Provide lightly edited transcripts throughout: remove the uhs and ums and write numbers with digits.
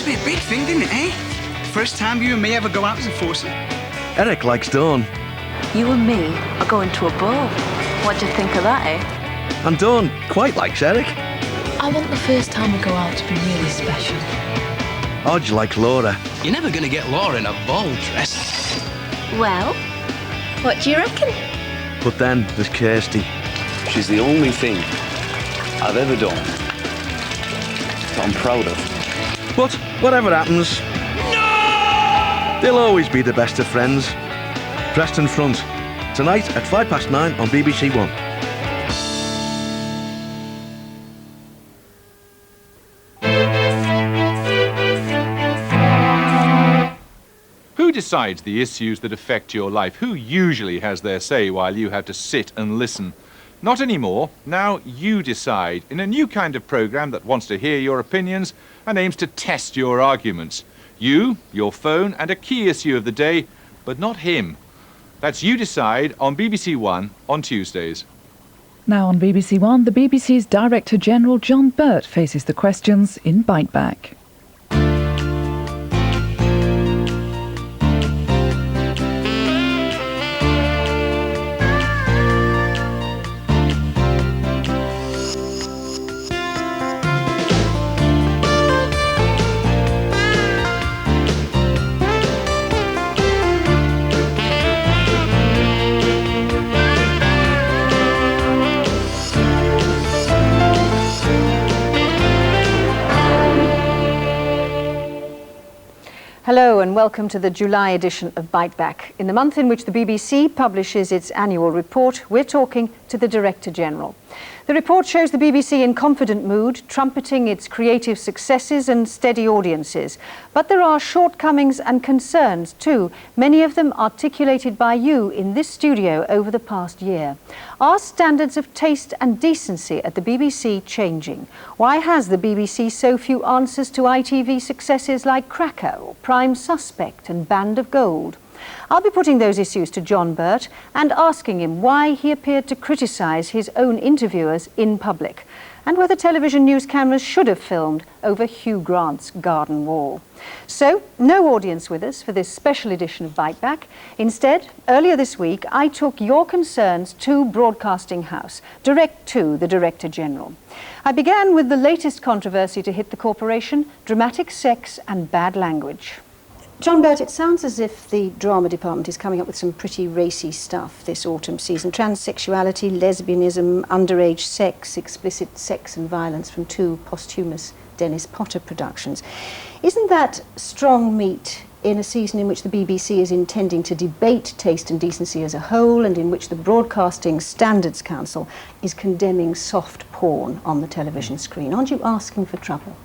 to be a big thing, didn't it, eh? First time you and me ever go out as a foursome. Eric likes Dawn. You and me are going to a ball. What do you think of that, eh? And Dawn quite likes Eric. I want the first time we go out to be really special. Hodge likes Laura. You're never going to get Laura in a ball dress. Well, what do you reckon? But then there's Kirsty. She's the only thing I've ever done that I'm proud of. But whatever happens, they'll always be the best of friends. Preston Front, tonight at 9:05 on BBC One. Who decides the issues that affect your life? Who usually has their say while you have to sit and listen? Not anymore. Now you decide in a new kind of programme that wants to hear your opinions and aims to test your arguments. You, your phone and a key issue of the day, but not him. That's You Decide on BBC One on Tuesdays. Now on BBC One, the BBC's Director General John Birt faces the questions in Biteback. Hello and welcome to the July edition of Biteback. In the month in which the BBC publishes its annual report, we're talking to the Director General. The report shows the BBC in confident mood, trumpeting its creative successes and steady audiences. But there are shortcomings and concerns too, many of them articulated by you in this studio over the past year. Are standards of taste and decency at the BBC changing? Why has the BBC so few answers to ITV successes like Cracker or Prime Suspect and Band of Gold? I'll be putting those issues to John Birt and asking him why he appeared to criticise his own interviewers in public and whether television news cameras should have filmed over Hugh Grant's garden wall. So, no audience with us for this special edition of Biteback. Instead, earlier this week, I took your concerns to Broadcasting House, direct to the Director General. I began with the latest controversy to hit the corporation, dramatic sex and bad language. John Birt, it sounds as if the drama department is coming up with some pretty racy stuff this autumn season. Transsexuality, lesbianism, underage sex, explicit sex and violence from two posthumous Dennis Potter productions. Isn't that strong meat in a season in which the BBC is intending to debate taste and decency as a whole and in which the Broadcasting Standards Council is condemning soft porn on the television screen? Aren't you asking for trouble?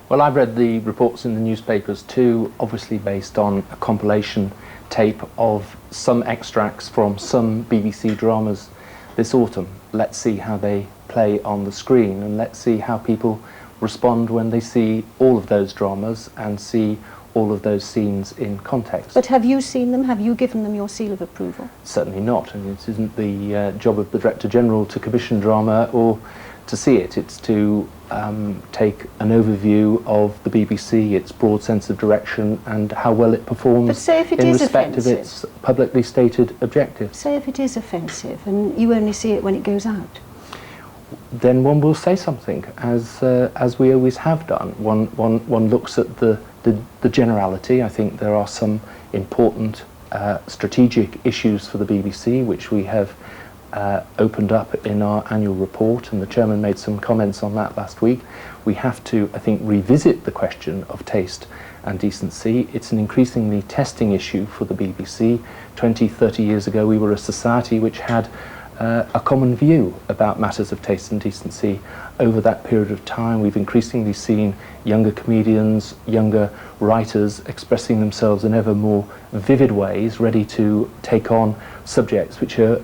Well, I've read the reports in the newspapers too, obviously based on a compilation tape of some extracts from some BBC dramas this autumn. Let's see how they play on the screen and let's see how people respond when they see all of those dramas and see all of those scenes in context. But have you seen them? Have you given them your seal of approval? Certainly not, and it isn't the job of the Director General to commission drama or to see it. It's to take an overview of the BBC, its broad sense of direction and how well it performs but say if it in is respect offensive. of its publicly stated objectives. Say if it is offensive and you only see it when it goes out. Then one will say something, as we always have done. One looks at the generality. I think there are some important strategic issues for the BBC which we have opened up in our annual report, and the chairman made some comments on that last week. We have to, I think, revisit the question of taste and decency. It's an increasingly testing issue for the BBC. 20, 30 years ago we were a society which had a common view about matters of taste and decency. Over that period of time we've increasingly seen younger comedians, younger writers expressing themselves in ever more vivid ways, ready to take on subjects which are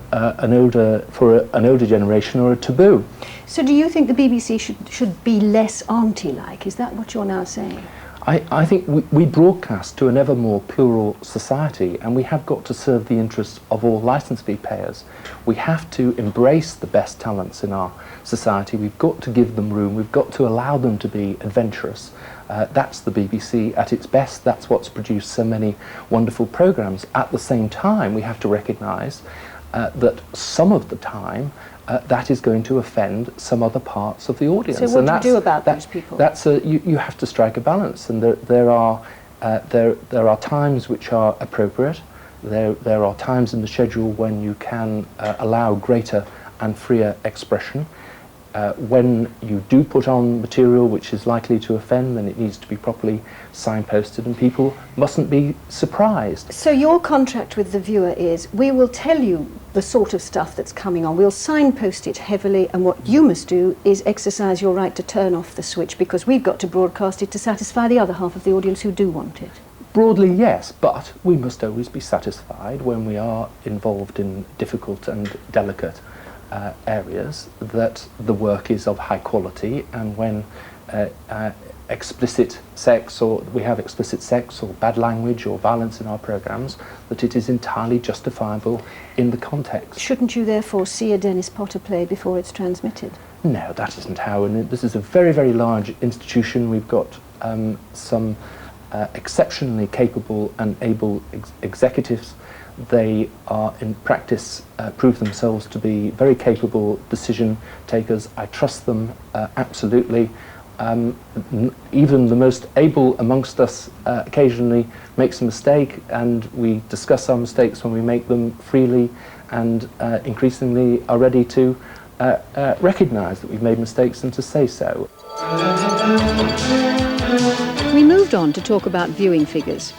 for an older generation or a taboo. So do you think the BBC should be less auntie-like? Is that what you're now saying? I think we broadcast to an ever more plural society, and we have got to serve the interests of all licence fee payers. We have to embrace the best talents in our society. We've got to give them room. We've got to allow them to be adventurous. That's the BBC at its best. That's what's produced so many wonderful programmes. At the same time, we have to recognise that some of the time that is going to offend some other parts of the audience. So what do you do about those people? You have to strike a balance, and there are times which are appropriate. There are times in the schedule when you can allow greater and freer expression. When you do put on material which is likely to offend, then it needs to be properly signposted, and people mustn't be surprised. So your contract with the viewer is, we will tell you the sort of stuff that's coming on, we'll signpost it heavily, and what you must do is exercise your right to turn off the switch, because we've got to broadcast it to satisfy the other half of the audience who do want it. Broadly, yes, but we must always be satisfied when we are involved in difficult and delicate areas that the work is of high quality, and when explicit sex, or we have explicit sex or bad language or violence in our programmes, that it is entirely justifiable in the context. Shouldn't you therefore see a Dennis Potter play before it's transmitted? No, that isn't how, and this is a very, very large institution. We've got some exceptionally capable and able executives. They are, in practice, prove themselves to be very capable decision takers. I trust them absolutely. Even the most able amongst us occasionally makes a mistake, and we discuss our mistakes when we make them freely, and increasingly are ready to recognise that we've made mistakes and to say so. We moved on to talk about viewing figures.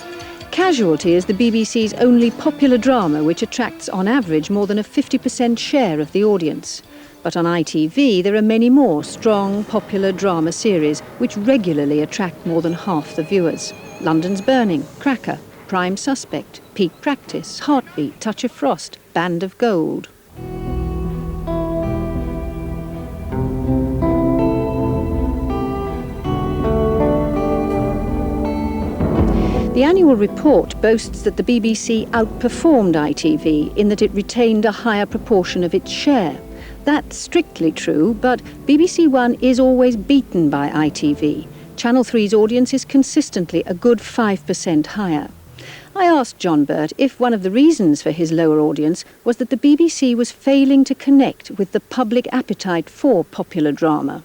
Casualty is the BBC's only popular drama which attracts on average more than a 50% share of the audience. But on ITV there are many more strong, popular drama series which regularly attract more than half the viewers. London's Burning, Cracker, Prime Suspect, Peak Practice, Heartbeat, Touch of Frost, Band of Gold. The annual report boasts that the BBC outperformed ITV in that it retained a higher proportion of its share. That's strictly true, but BBC One is always beaten by ITV. Channel 3's audience is consistently a good 5% higher. I asked John Birt if one of the reasons for his lower audience was that the BBC was failing to connect with the public appetite for popular drama.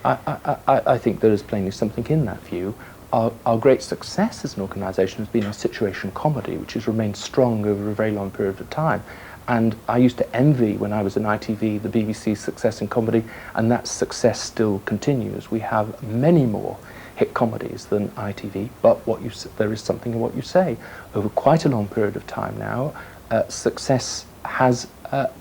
I think there is plainly something in that view. Our great success as an organisation has been our situation comedy, which has remained strong over a very long period of time. And I used to envy, when I was in ITV, the BBC's success in comedy, and that success still continues. We have many more hit comedies than ITV, but there is something in what you say. Over quite a long period of time now, success has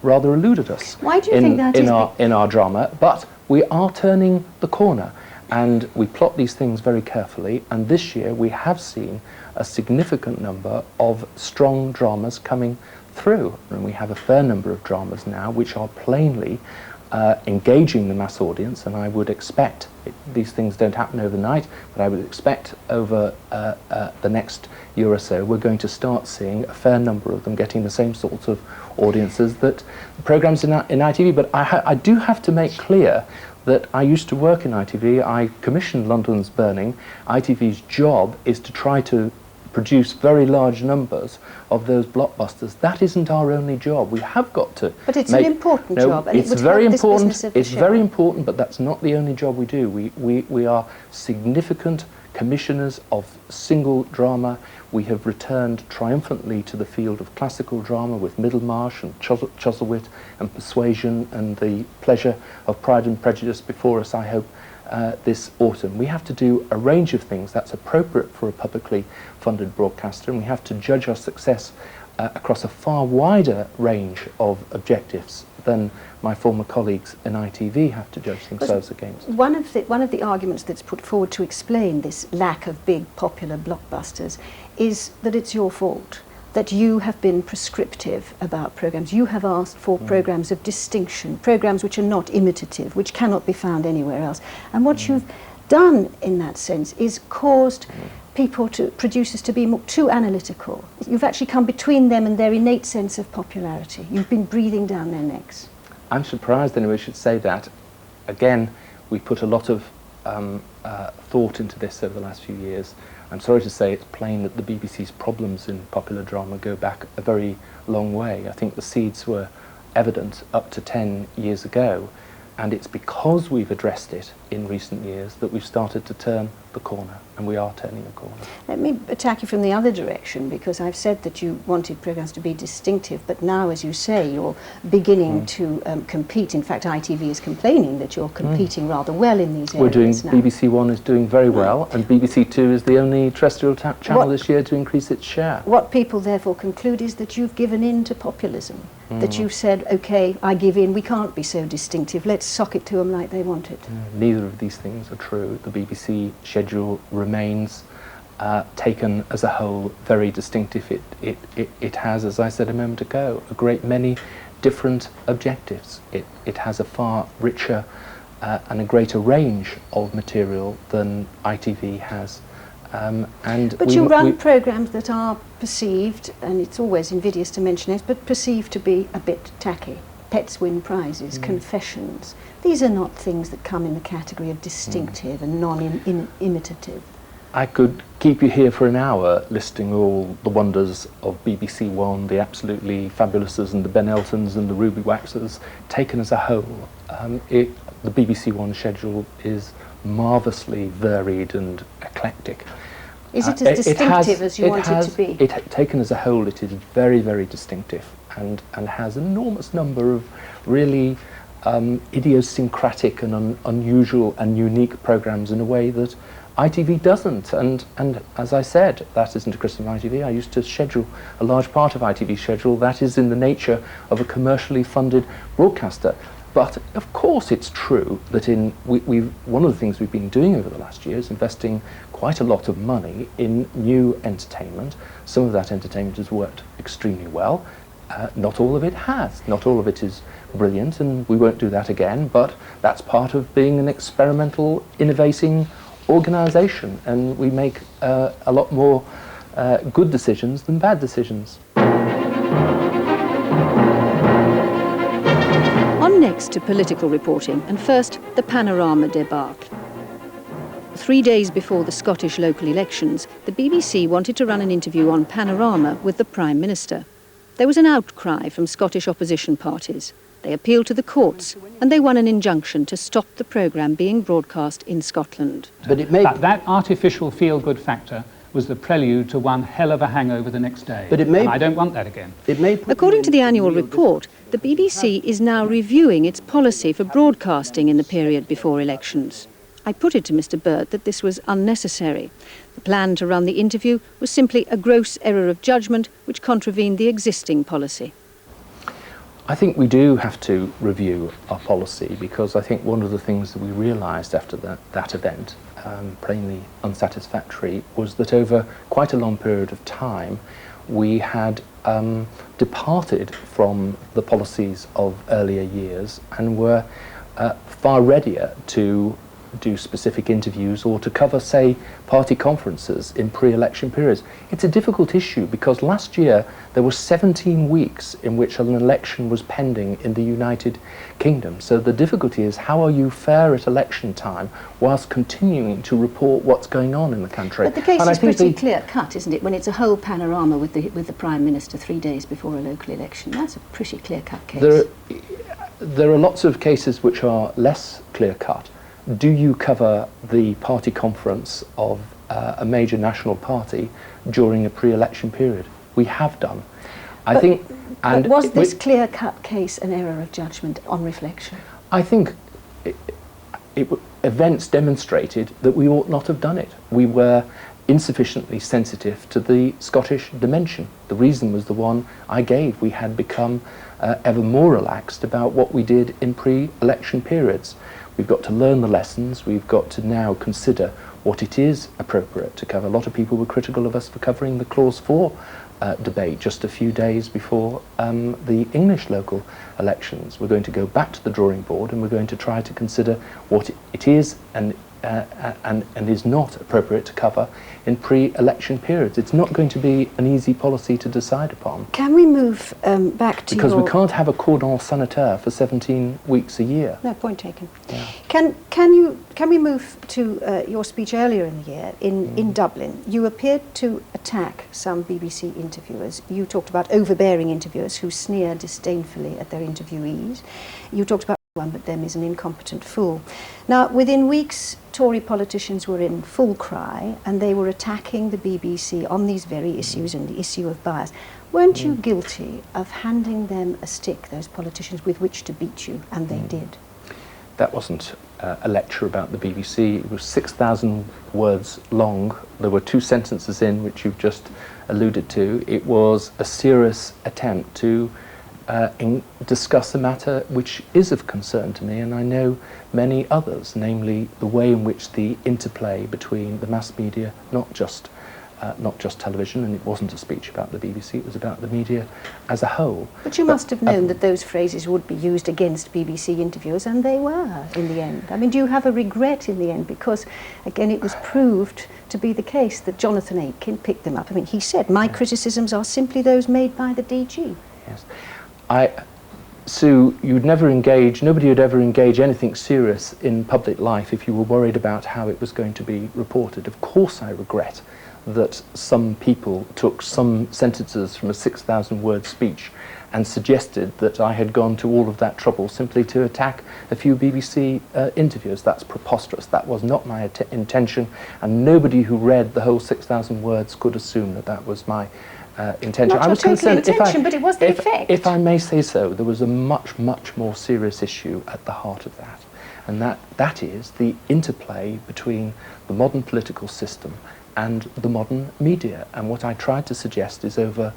rather eluded us. Why do you think that is? In our drama, but we are turning the corner. And we plot these things very carefully, and this year we have seen a significant number of strong dramas coming through, and we have a fair number of dramas now which are plainly engaging the mass audience, and I would expect, these things don't happen overnight, but I would expect over the next year or so we're going to start seeing a fair number of them getting the same sorts of audiences that programmes in ITV. But I do have to make clear that I used to work in ITV. I commissioned London's Burning. ITV's job is to try to produce very large numbers of those blockbusters. That isn't our only job. We have got to. But it's an important job, and it's it would very help this important. business of the It's show. very important, but that's not the only job we do. We are significant commissioners of single drama. We have returned triumphantly to the field of classical drama with Middlemarch and Chuzzlewit and Persuasion, and the pleasure of Pride and Prejudice before us, I hope, this autumn. We have to do a range of things that's appropriate for a publicly funded broadcaster, and we have to judge our success across a far wider range of objectives than my former colleagues in ITV have to judge themselves against. One of the arguments that's put forward to explain this lack of big popular blockbusters is that it's your fault, that you have been prescriptive about programmes. You have asked for programmes of distinction, programmes which are not imitative, which cannot be found anywhere else. And what you've done in that sense is caused producers to be too analytical. You've actually come between them and their innate sense of popularity. You've been breathing down their necks. I'm surprised anyone should say that. Again, we put a lot of thought into this over the last few years. I'm sorry to say it's plain that the BBC's problems in popular drama go back a very long way. I think the seeds were evident up to 10 years ago, and it's because we've addressed it in recent years that we've started to turn the corner, and we are turning the corner. Let me attack you from the other direction, because I've said that you wanted programmes to be distinctive, but now, as you say, you're beginning to compete. In fact, ITV is complaining that you're competing rather well in these areas now. BBC One is doing very well, and BBC Two is the only terrestrial channel this year to increase its share. What people therefore conclude is that you've given in to populism, that you've said, OK, I give in, we can't be so distinctive, let's sock it to them like they want it. Neither of these things are true. The BBC schedule remains taken as a whole very distinctive. It has, as I said a moment ago, a great many different objectives. It has a far richer and a greater range of material than ITV has. But you run programmes that are perceived, and it's always invidious to mention it, but perceived to be a bit tacky. Pets win prizes, confessions. These are not things that come in the category of distinctive and non-imitative. I could keep you here for an hour listing all the wonders of BBC One, the absolutely fabulouses and the Ben Eltons and the Ruby Waxers. Taken as a whole, the BBC One schedule is marvellously varied and eclectic. Is it as distinctive as you want it to be? Taken as a whole, it is very, very distinctive and has an enormous number of really idiosyncratic and unusual and unique programmes in a way that ITV doesn't. And as I said, that isn't a criticism of ITV. I used to schedule a large part of ITV's schedule. That is in the nature of a commercially funded broadcaster. But of course it's true that one of the things we've been doing over the last year is investing quite a lot of money in new entertainment. Some of that entertainment has worked extremely well. Not all of it has. Not all of it is brilliant, and we won't do that again, but that's part of being an experimental, innovating organisation, and we make a lot more good decisions than bad decisions. On next to political reporting, and first, the Panorama debacle. 3 days before the Scottish local elections, the BBC wanted to run an interview on Panorama with the Prime Minister. There was an outcry from Scottish opposition parties. They appealed to the courts, and they won an injunction to stop the programme being broadcast in Scotland. But that artificial feel-good factor was the prelude to one hell of a hangover the next day. And I don't want that again. According to the annual report, the BBC is now reviewing its policy for broadcasting in the period before elections. I put it to Mr. Birt that this was unnecessary. The plan to run the interview was simply a gross error of judgment which contravened the existing policy. I think we do have to review our policy, because I think one of the things that we realised after that event, plainly unsatisfactory, was that over quite a long period of time we had departed from the policies of earlier years and were far readier to do specific interviews or to cover, say, party conferences in pre-election periods. It's a difficult issue because last year there were 17 weeks in which an election was pending in the United Kingdom. So the difficulty is, how are you fair at election time whilst continuing to report what's going on in the country? But the case is pretty clear-cut, isn't it? When it's a whole panorama with the Prime Minister 3 days before a local election, that's a pretty clear-cut case. There are lots of cases which are less clear-cut. Do you cover the party conference of a major national party during a pre-election period? We have done. But was this clear-cut case an error of judgment on reflection? I think events demonstrated that we ought not have done it. We were insufficiently sensitive to the Scottish dimension. The reason was the one I gave. We had become ever more relaxed about what we did in pre-election periods. We've got to learn the lessons. We've got to now consider what it is appropriate to cover. A lot of people were critical of us for covering the Clause 4 debate just a few days before the English local elections. We're going to go back to the drawing board and we're going to try to consider what it is and and is not appropriate to cover in pre-election periods. It's not going to be an easy policy to decide upon. Can we move back to because we can't have a cordon sanitaire for 17 weeks a year. No, point taken. Yeah. Can we move to your speech earlier in the year in Dublin? You appeared to attack some BBC interviewers. You talked about overbearing interviewers who sneer disdainfully at their interviewees. You talked about one but them is an incompetent fool. Now, within weeks, Tory politicians were in full cry and they were attacking the BBC on these very issues and the issue of bias. Weren't you guilty of handing them a stick, those politicians, with which to beat you? And they did. That wasn't a lecture about the BBC. It was 6,000 words long. There were 2 sentences in, which you've just alluded to. It was a serious attempt to discuss a matter which is of concern to me, and I know many others, namely the way in which the interplay between the mass media, not just television, and it wasn't a speech about the BBC, it was about the media as a whole. But you must have known that those phrases would be used against BBC interviewers, and they were in the end. I mean, do you have a regret in the end? Because, again, it was proved to be the case that Jonathan Aitken picked them up. I mean, he said, my criticisms are simply those made by the DG. Yes. Sue, nobody would ever engage anything serious in public life if you were worried about how it was going to be reported. Of course I regret that some people took some sentences from a 6,000 word speech and suggested that I had gone to all of that trouble simply to attack a few BBC interviewers. That's preposterous. That was not my intention, and nobody who read the whole 6,000 words could assume that that was my intention. Not I was concerned, but it was the effect. If I may say so, there was a much, much more serious issue at the heart of that, and that is the interplay between the modern political system and the modern media. And what I tried to suggest is, over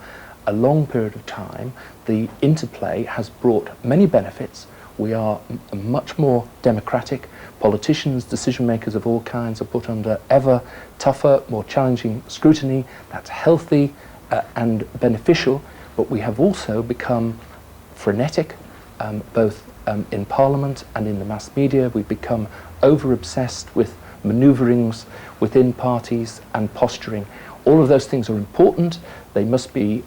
a long period of time, the interplay has brought many benefits. We are much more democratic. Politicians, decision makers of all kinds, are put under ever tougher, more challenging scrutiny. That's healthy and beneficial, but we have also become frenetic, both in Parliament and in the mass media. We've become over-obsessed with manoeuvrings within parties and posturing. All of those things are important. They must be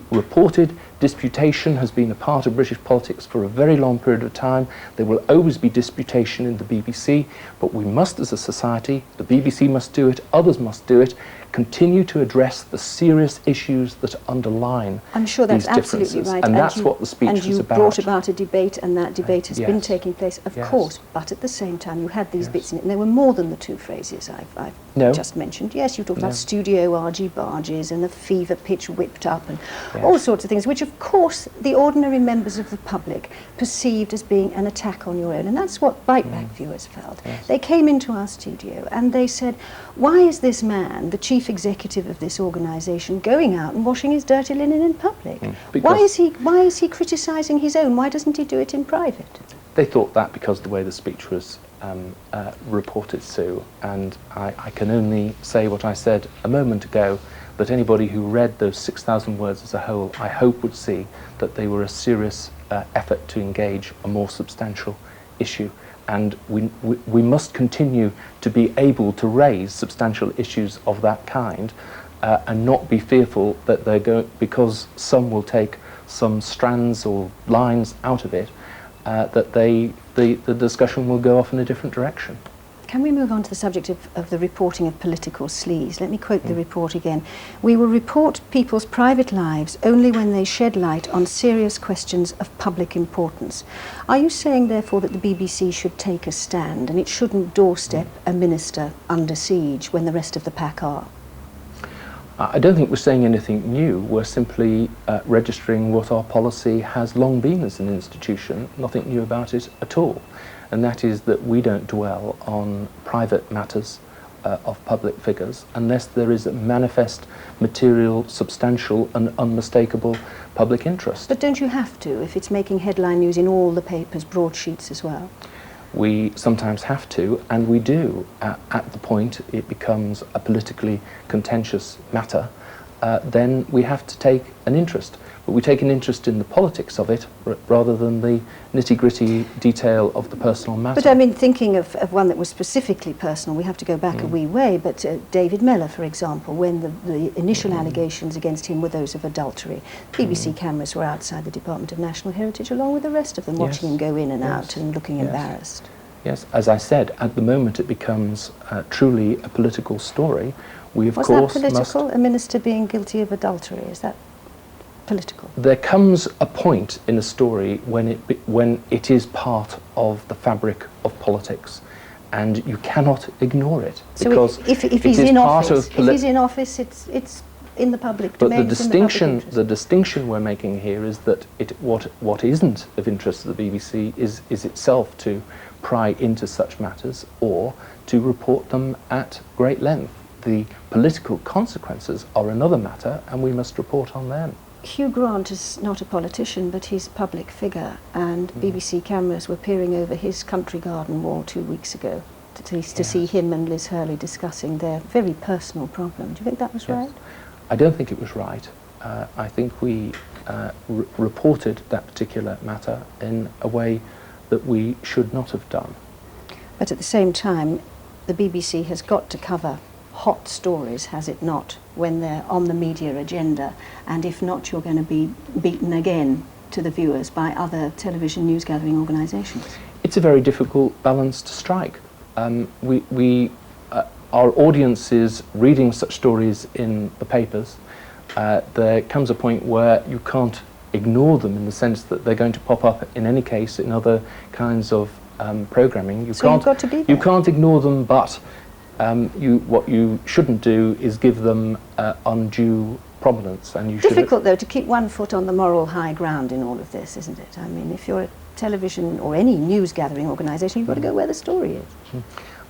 reported. Disputation has been a part of British politics for a very long period of time. There will always be disputation in the BBC, but we must, as a society, the BBC must do it, others must do it, continue to address the serious issues that underline I'm sure that's these differences. Absolutely right. And that's what the speech was about. And you brought about a debate, and that debate has been taking place, of Yes. course, but at the same time you had these bits in it, and there were more than the 2 phrases I've just mentioned. Yes, you talked about studio argy-barges and the fever pitch whipped up and all sorts of things, which of course the ordinary members of the public perceived as being an attack on your own, and that's what Biteback viewers felt. Yes. They came into our studio and they said, why is this man, the chief executive of this organisation, going out and washing his dirty linen in public? Why is he criticising his own? Why doesn't he do it in private? They thought that because of the way the speech was reported, Sue, and I can only say what I said a moment ago, that anybody who read those 6,000 words as a whole, I hope, would see that they were a serious effort to engage a more substantial issue. And we must continue to be able to raise substantial issues of that kind and not be fearful that they're going, because some will take some strands or lines out of it, that the discussion will go off in a different direction. Can we move on to the subject of the reporting of political sleaze? Let me quote the report again. We will report people's private lives only when they shed light on serious questions of public importance. Are you saying, therefore, that the BBC should take a stand and it shouldn't doorstep a minister under siege when the rest of the pack are? I don't think we're saying anything new. We're simply registering what our policy has long been as an institution, nothing new about it at all. And that is that we don't dwell on private matters of public figures unless there is a manifest, material, substantial and unmistakable public interest. But don't you have to, if it's making headline news in all the papers, broadsheets as well? We sometimes have to, and we do, at the point it becomes a politically contentious matter, then we have to take an interest. but we take an interest in the politics of it rather than the nitty-gritty detail of the personal matter. But I mean, thinking of one that was specifically personal, we have to go back a wee way, but David Mellor, for example, when the initial allegations against him were those of adultery, BBC cameras were outside the Department of National Heritage along with the rest of them, watching him go in and out and looking embarrassed. Yes, as I said, at the moment it becomes truly a political story. We, of Was course, that political, a minister being guilty of adultery? Is that political? There comes a point in a story when it is part of the fabric of politics, and you cannot ignore it. So because if he's in office, it's in the public domain. But the distinction we're making here is that what isn't of interest to the BBC is itself to pry into such matters or to report them at great length. The political consequences are another matter, and we must report on them. Hugh Grant is not a politician, but he's a public figure, and BBC cameras were peering over his country garden wall 2 weeks ago to see him and Liz Hurley discussing their very personal problem. Do you think that was right? I don't think it was right. I think we reported that particular matter in a way that we should not have done. But at the same time, the BBC has got to cover hot stories, has it not, when they're on the media agenda, and if not, you're going to be beaten again to the viewers by other television news gathering organisations. It's a very difficult balance to strike. Our audience is reading such stories in the papers. There comes a point where you can't ignore them in the sense that they're going to pop up in any case in other kinds of programming. So you've got to be there. You can't ignore them, but what you shouldn't do is give them undue prominence. And you difficult, though, to keep one foot on the moral high ground in all of this, isn't it? I mean, if you're a television or any news gathering organisation, you've got to go where the story is.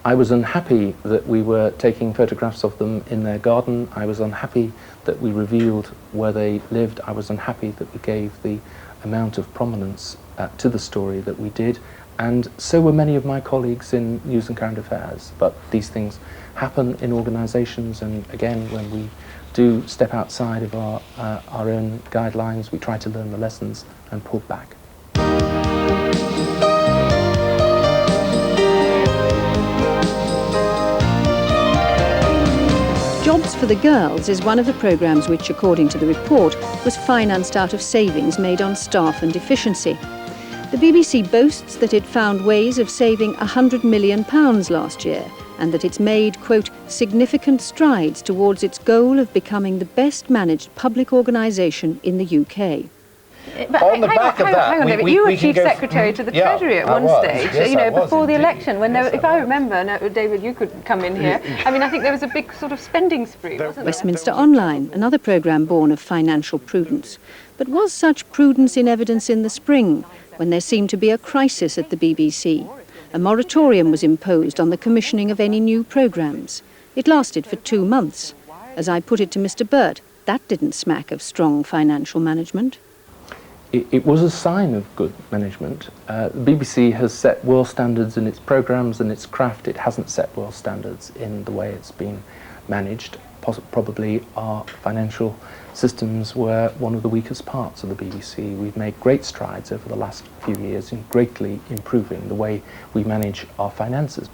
I was unhappy that we were taking photographs of them in their garden. I was unhappy that we revealed where they lived. I was unhappy that we gave the amount of prominence to the story that we did. And so were many of my colleagues in News and Current Affairs. But these things happen in organisations, and again, when we do step outside of our own guidelines, we try to learn the lessons and pull back. Jobs for the Girls is one of the programmes which, according to the report, was financed out of savings made on staff and efficiency. The BBC boasts that it found ways of saving £100 million last year, and that it's made, quote, significant strides towards its goal of becoming the best managed public organisation in the UK. But on the back of that, hang on, David, you were Chief Secretary to the Treasury at one stage, yes, before the election, when there, if I remember, no, David, you could come in here. I mean, I think there was a big sort of spending spree, wasn't there? Westminster Online, another programme born of financial prudence. But was such prudence in evidence in the spring, when there seemed to be a crisis at the BBC? A moratorium was imposed on the commissioning of any new programmes. It lasted for 2 months. As I put it to Mr. Birt, that didn't smack of strong financial management. It was a sign of good management. The BBC has set world standards in its programmes and its craft. It hasn't set world standards in the way it's been managed. Probably our financial systems were one of the weakest parts of the BBC. We've made great strides over the last few years in greatly improving the way we manage our finances.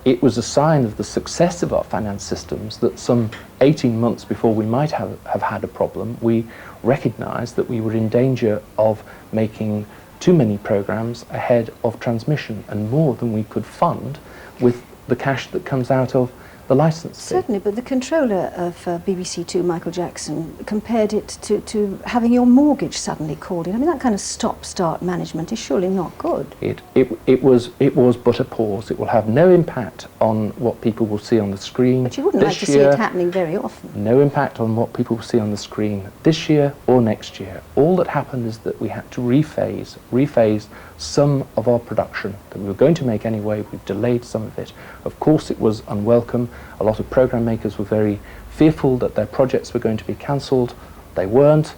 It was a sign of the success of our finance systems that some 18 months before we might have had a problem, we recognised that we were in danger of making too many programmes ahead of transmission and more than we could fund with the cash that comes out of the licence fee. Certainly, but the controller of BBC Two, Michael Jackson, compared it to having your mortgage suddenly called in. I mean, that kind of stop-start management is surely not good. It was but a pause. It will have no impact on what people will see on the screen. But you wouldn't like to see it happening very often. No impact on what people will see on the screen this year or next year. All that happened is that we had to rephase some of our production that we were going to make anyway. We've delayed some of it. Of course, it was unwelcome. A lot of programme makers were very fearful that their projects were going to be cancelled. They weren't.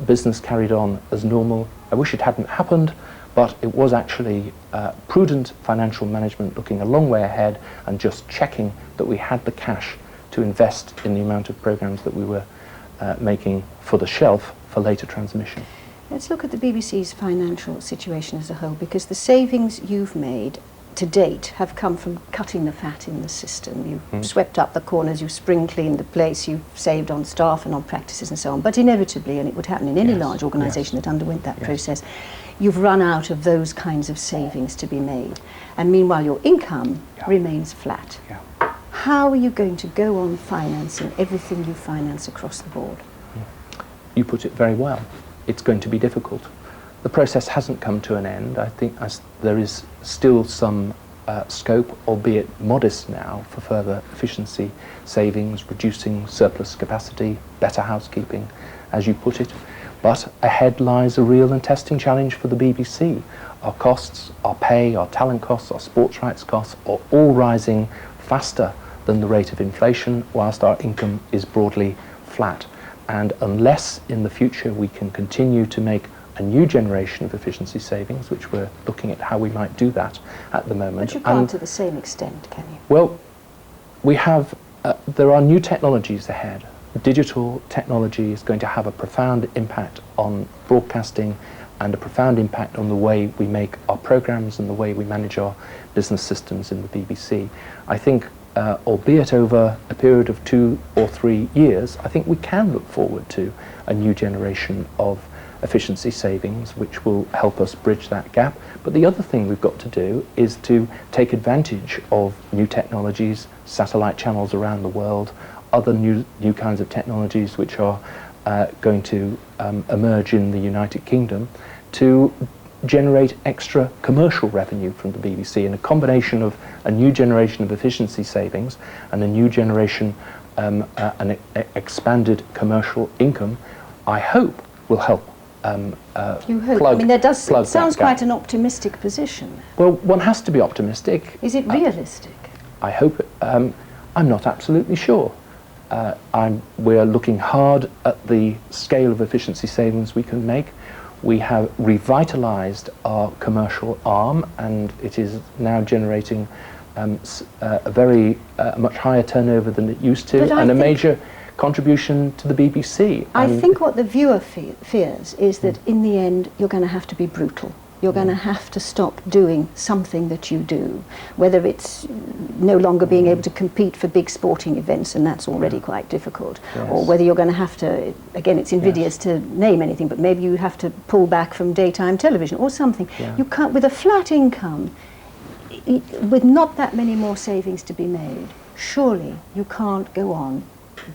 Business carried on as normal. I wish it hadn't happened, but it was actually prudent financial management, looking a long way ahead and just checking that we had the cash to invest in the amount of programmes that we were making for the shelf for later transmission. Let's look at the BBC's financial situation as a whole, because the savings you've made to date have come from cutting the fat in the system. You've swept up the corners, you've spring cleaned the place, you've saved on staff and on practices and so on. But inevitably, and it would happen in any large organisation that underwent that process, you've run out of those kinds of savings to be made. And meanwhile, your income remains flat. How are you going to go on financing everything you finance across the board? You put it very well. It's going to be difficult. The process hasn't come to an end. I think there is still some scope, albeit modest now, for further efficiency savings, reducing surplus capacity, better housekeeping, as you put it. But ahead lies a real and testing challenge for the BBC. Our costs, our pay, our talent costs, our sports rights costs are all rising faster than the rate of inflation, whilst our income is broadly flat. And unless in the future we can continue to make a new generation of efficiency savings, which we're looking at how we might do that at the moment. But you can't to the same extent, can you? Well, we have, there are new technologies ahead. Digital technology is going to have a profound impact on broadcasting and a profound impact on the way we make our programmes and the way we manage our business systems in the BBC. I think, albeit over a period of 2 or 3 years, I think we can look forward to a new generation of efficiency savings which will help us bridge that gap. But the other thing we've got to do is to take advantage of new technologies, satellite channels around the world, other new kinds of technologies which are going to emerge in the United Kingdom to generate extra commercial revenue from the BBC, and a combination of a new generation of efficiency savings and a new generation, an expanded commercial income, I hope will help. You hope. I mean, that sounds quite an optimistic position. Well, one has to be optimistic. Is it realistic? I hope. I'm not absolutely sure. We're looking hard at the scale of efficiency savings we can make. We have revitalised our commercial arm, and it is now generating a very much higher turnover than it used to, and a major contribution to the BBC. I think what the viewer fears is that in the end you're going to have to be brutal. You're going to have to stop doing something that you do, whether it's no longer being able to compete for big sporting events, and that's already quite difficult, or whether you're going to have to, again, it's invidious to name anything, but maybe you have to pull back from daytime television or something. You can't, with a flat income, with not that many more savings to be made, surely you can't go on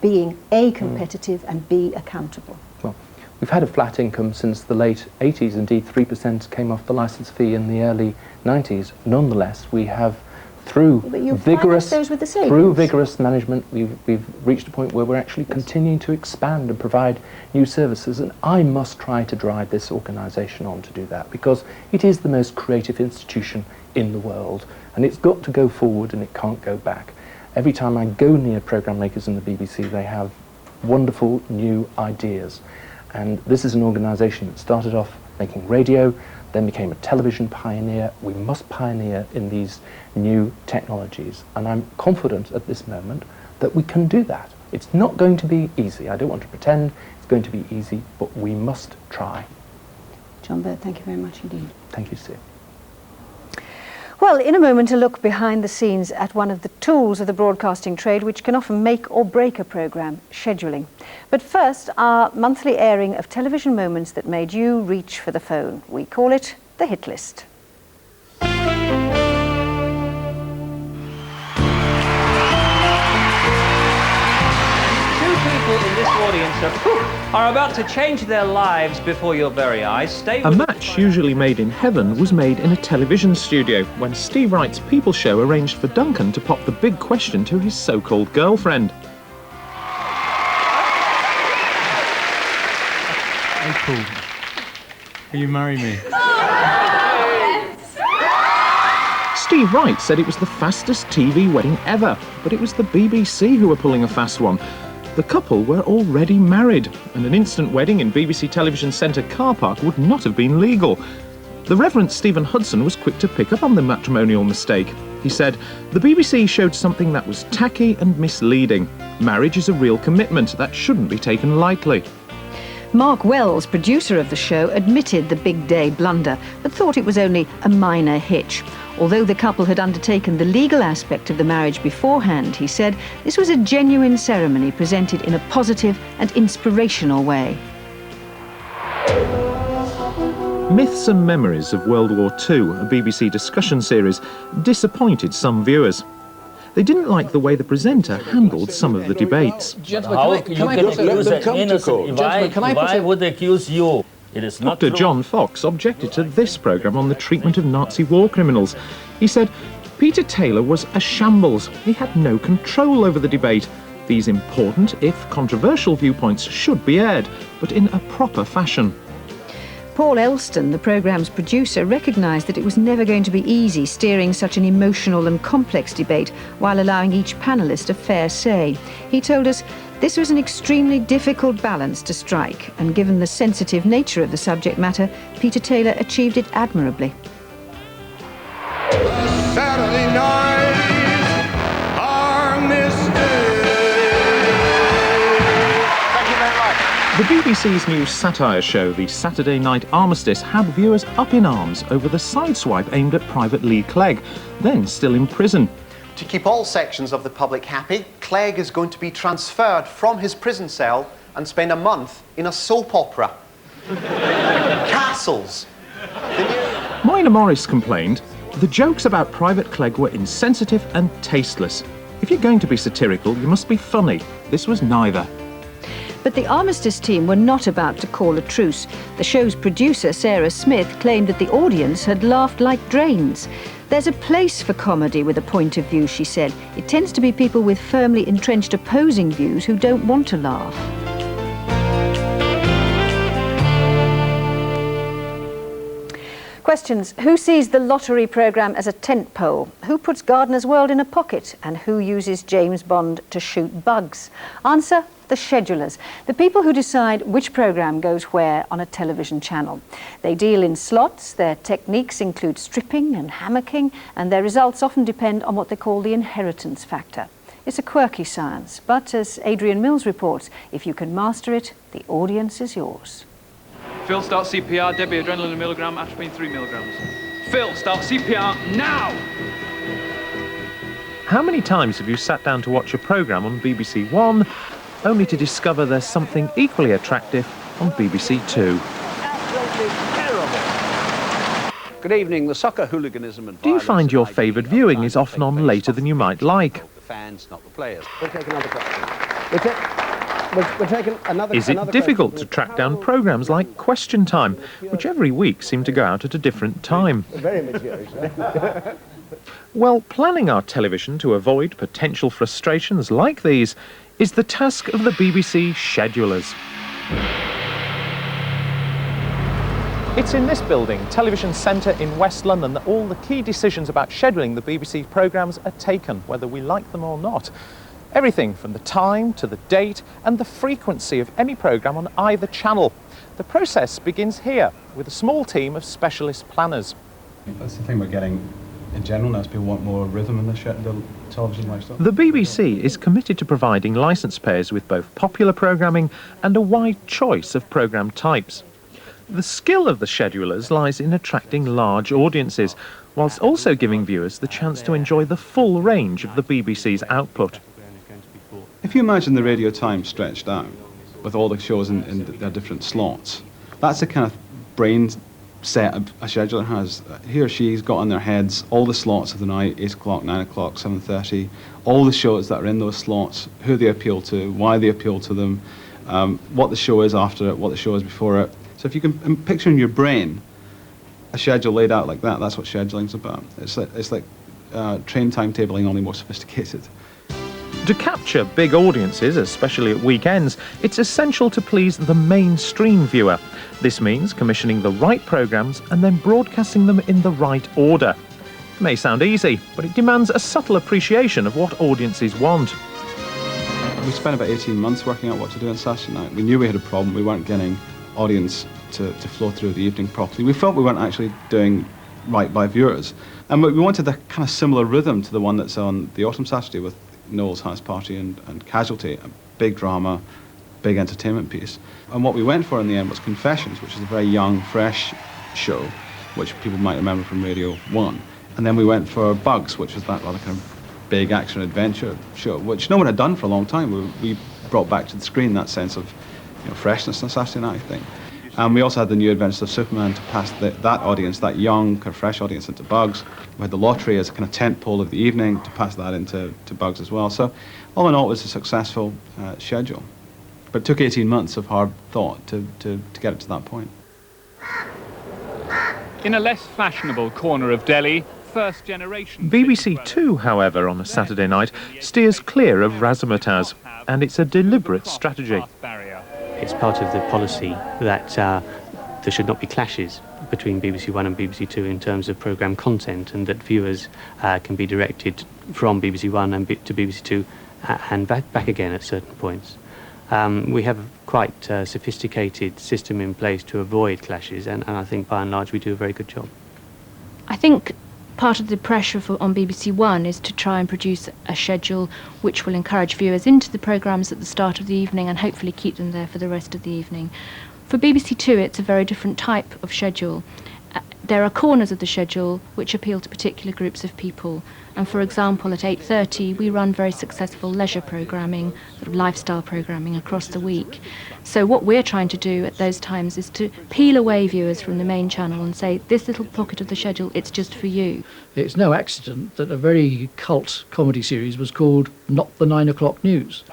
being A, competitive, and B, accountable. Well, we've had a flat income since the late 80s. Indeed, 3% came off the licence fee in the early 90s. Nonetheless, we have, through vigorous management, we've reached a point where we're actually continuing to expand and provide new services. And I must try to drive this organisation on to do that, because it is the most creative institution in the world, and it's got to go forward and it can't go back. Every time I go near programme makers in the BBC, they have wonderful new ideas. And this is an organisation that started off making radio, then became a television pioneer. We must pioneer in these new technologies. And I'm confident at this moment that we can do that. It's not going to be easy. I don't want to pretend it's going to be easy, but we must try. John Birt, thank you very much indeed. Thank you, Sue. Well, in a moment, a look behind the scenes at one of the tools of the broadcasting trade which can often make or break a programme, scheduling. But first, our monthly airing of television moments that made you reach for the phone. We call it the Hit List. In this audience are about to change their lives before your very eyes. A match usually made in heaven was made in a television studio when Steve Wright's People Show arranged for Duncan to pop the big question to his so-called girlfriend. April, will you marry me? Steve Wright said it was the fastest TV wedding ever, but it was the BBC who were pulling a fast one. The couple were already married, and an instant wedding in BBC Television Centre car park would not have been legal. The Reverend Stephen Hudson was quick to pick up on the matrimonial mistake. He said, "The BBC showed something that was tacky and misleading. Marriage is a real commitment that shouldn't be taken lightly." Mark Wells, producer of the show, admitted the big day blunder, but thought it was only a minor hitch. Although the couple had undertaken the legal aspect of the marriage beforehand, he said this was a genuine ceremony presented in a positive and inspirational way. Myths and Memories of World War II, a BBC discussion series, disappointed some viewers. They didn't like the way the presenter handled some of the debates. Why would they accuse you? It is not Dr. true. John Fox objected to this programme on the treatment of Nazi war criminals. He said, "Peter Taylor was a shambles. He had no control over the debate. These important, if controversial viewpoints should be aired, but in a proper fashion." Paul Elston, the programme's producer, recognised that it was never going to be easy steering such an emotional and complex debate while allowing each panellist a fair say. He told us, "This was an extremely difficult balance to strike, and given the sensitive nature of the subject matter, Peter Taylor achieved it admirably." Saturday nights are The BBC's new satire show, The Saturday Night Armistice, had viewers up in arms over the sideswipe aimed at Private Lee Clegg, then still in prison. To keep all sections of the public happy, Clegg is going to be transferred from his prison cell and spend a month in a soap opera. Castles. Minor Morris complained, "The jokes about Private Clegg were insensitive and tasteless. If you're going to be satirical, you must be funny. This was neither." But the Armistice team were not about to call a truce. The show's producer, Sarah Smith, claimed that the audience had laughed like drains. "There's a place for comedy with a point of view," she said. "It tends to be people with firmly entrenched opposing views who don't want to laugh." Questions. Who sees the lottery programme as a tent pole? Who puts Gardener's World in a pocket? And who uses James Bond to shoot bugs? Answer. The schedulers, the people who decide which programme goes where on a television channel. They deal in slots, their techniques include stripping and hammocking, and their results often depend on what they call the inheritance factor. It's a quirky science, but as Adrian Mills reports, if you can master it, the audience is yours. Phil, start CPR. Debbie, adrenaline a milligram, atropine 3 milligrams. Phil, start CPR now! How many times have you sat down to watch a programme on BBC One only to discover there's something equally attractive on BBC Two? Good evening. The soccer hooliganism and Do you find your favoured viewing is often on later than you might like? the fans, not the players. We'll take another question. We're taking another. Is it difficult to track down programmes like Question Time, which every week seem to go out at a different time? Very mature. Well, planning our television to avoid potential frustrations like these is the task of the BBC schedulers. It's in this building, Television Centre in West London, that all the key decisions about scheduling the BBC programmes are taken, whether we like them or not. Everything from the time to the date and the frequency of any programme on either channel. The process begins here with a small team of specialist planners. That's the thing we're getting in general now, is people want more rhythm in the television lifestyle. The BBC is committed to providing licence payers with both popular programming and a wide choice of programme types. The skill of the schedulers lies in attracting large audiences, whilst also giving viewers the chance to enjoy the full range of the BBC's output. If you imagine the radio time stretched out with all the shows in their different slots, that's the kind of brain set a scheduler has. He or she's got in their heads all the slots of the night, 8 o'clock, 9 o'clock, 7:30, all the shows that are in those slots, who they appeal to, why they appeal to them, what the show is after it, what the show is before it. So if you can picture in your brain a schedule laid out like that, that's what scheduling's about. It's like train timetabling, only more sophisticated. To capture big audiences, especially at weekends, it's essential to please the mainstream viewer. This means commissioning the right programmes and then broadcasting them in the right order. It may sound easy, but it demands a subtle appreciation of what audiences want. We spent about 18 months working out what to do on Saturday night. We knew we had a problem. We weren't getting audience to flow through the evening properly. We felt we weren't actually doing right by viewers. And we wanted a kind of similar rhythm to the one that's on the autumn Saturday with Noel's House Party and Casualty, a big drama, big entertainment piece. And what we went for in the end was Confessions, which is a very young, fresh show, which people might remember from Radio 1. And then we went for Bugs, which was that rather kind of big action-adventure show, which no one had done for a long time. We brought back to the screen that sense of freshness on Saturday night, I think. And we also had the New Adventures of Superman to pass that audience, that young, kind of fresh audience, into Bugs. We had the Lottery as a kind of tentpole of the evening to pass that into Bugs as well. So all in all, it was a successful schedule. But it took 18 months of hard thought to get it to that point. In a less fashionable corner of Delhi, first generation... BBC Two, however, on a Saturday night, steers clear of razzmatazz, and it's a deliberate strategy. It's part of the policy that there should not be clashes between BBC One and BBC Two in terms of programme content, and that viewers can be directed from BBC One and to BBC Two and back again at certain points. We have a quite sophisticated system in place to avoid clashes, and I think by and large we do a very good job. I think part of the pressure on BBC One is to try and produce a schedule which will encourage viewers into the programmes at the start of the evening and hopefully keep them there for the rest of the evening. For BBC Two, it's a very different type of schedule. There are corners of the schedule which appeal to particular groups of people. And for example, at 8:30, we run very successful leisure programming, sort of lifestyle programming across the week. So what we're trying to do at those times is to peel away viewers from the main channel and say, this little pocket of the schedule, it's just for you. It's no accident that a very cult comedy series was called Not the 9 O'Clock News.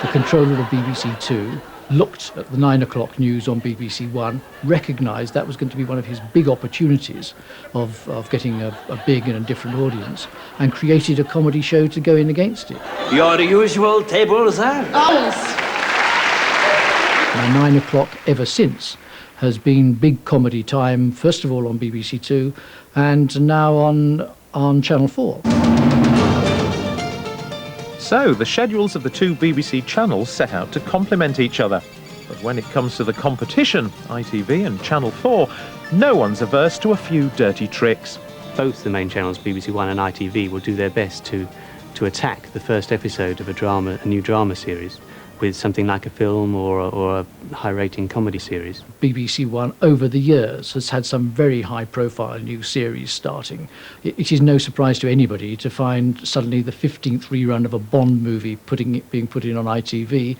The controller of BBC Two looked at the 9 o'clock news on BBC One, recognised that was going to be one of his big opportunities of getting a big and a different audience, and created a comedy show to go in against it. Your usual tables are... Now 9 o'clock ever since has been big comedy time, first of all on BBC Two, and now on Channel 4. So, the schedules of the two BBC channels set out to complement each other. But when it comes to the competition, ITV and Channel 4, no one's averse to a few dirty tricks. Both the main channels, BBC One and ITV, will do their best to attack the first episode of a new drama series with something like a film or a high-rating comedy series. BBC One, over the years, has had some very high-profile new series starting. It is no surprise to anybody to find suddenly the 15th rerun of a Bond movie being put in on ITV,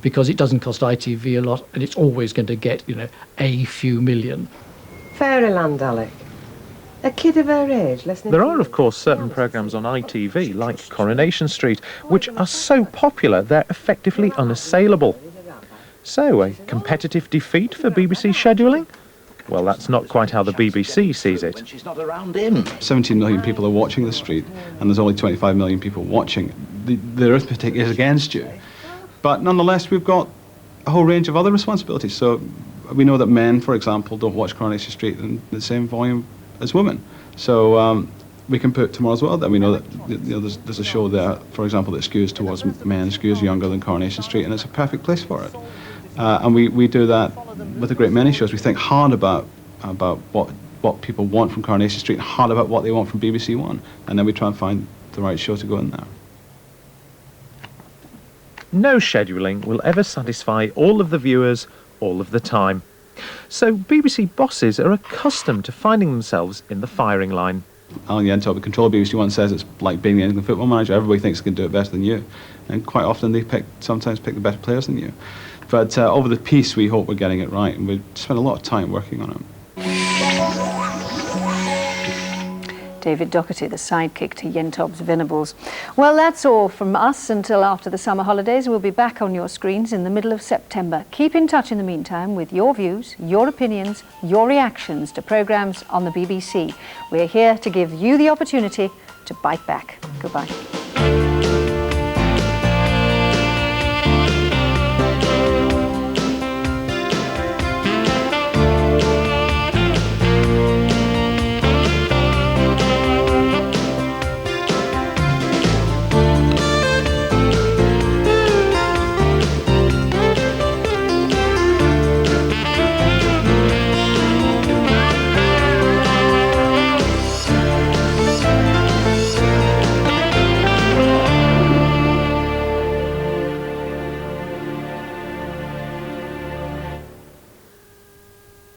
because it doesn't cost ITV a lot, and it's always going to get, a few million. Fairyland, Alec. A kid of her age, listening. There are, of course, certain programmes on ITV, like Coronation Street, which are so popular they're effectively unassailable. So, a competitive defeat for BBC scheduling? Well, that's not quite how the BBC sees it. She's not around him. 17 million people are watching the street, and there's only 25 million people watching. The arithmetic is against you. But nonetheless, we've got a whole range of other responsibilities. So we know that men, for example, don't watch Coronation Street in the same volume as women. So we can put Tomorrow's World there. We know that there's a show there, for example, that skews towards men, skews younger than Coronation Street, and it's a perfect place for it. And we do that with a great many shows. We think hard about what people want from Coronation Street, and hard about what they want from BBC One, and then we try and find the right show to go in there. No scheduling will ever satisfy all of the viewers all of the time. So BBC bosses are accustomed to finding themselves in the firing line. Alan Yentob, the controller of BBC One, says it's like being the England football manager. Everybody thinks they can do it better than you. And quite often they sometimes pick the better players than you. But over the piece, we hope we're getting it right, and we spend a lot of time working on it. David Doherty, the sidekick to Yentob's Venables. Well, that's all from us until after the summer holidays. We'll be back on your screens in the middle of September. Keep in touch in the meantime with your views, your opinions, your reactions to programmes on the BBC. We're here to give you the opportunity to bite back. Goodbye.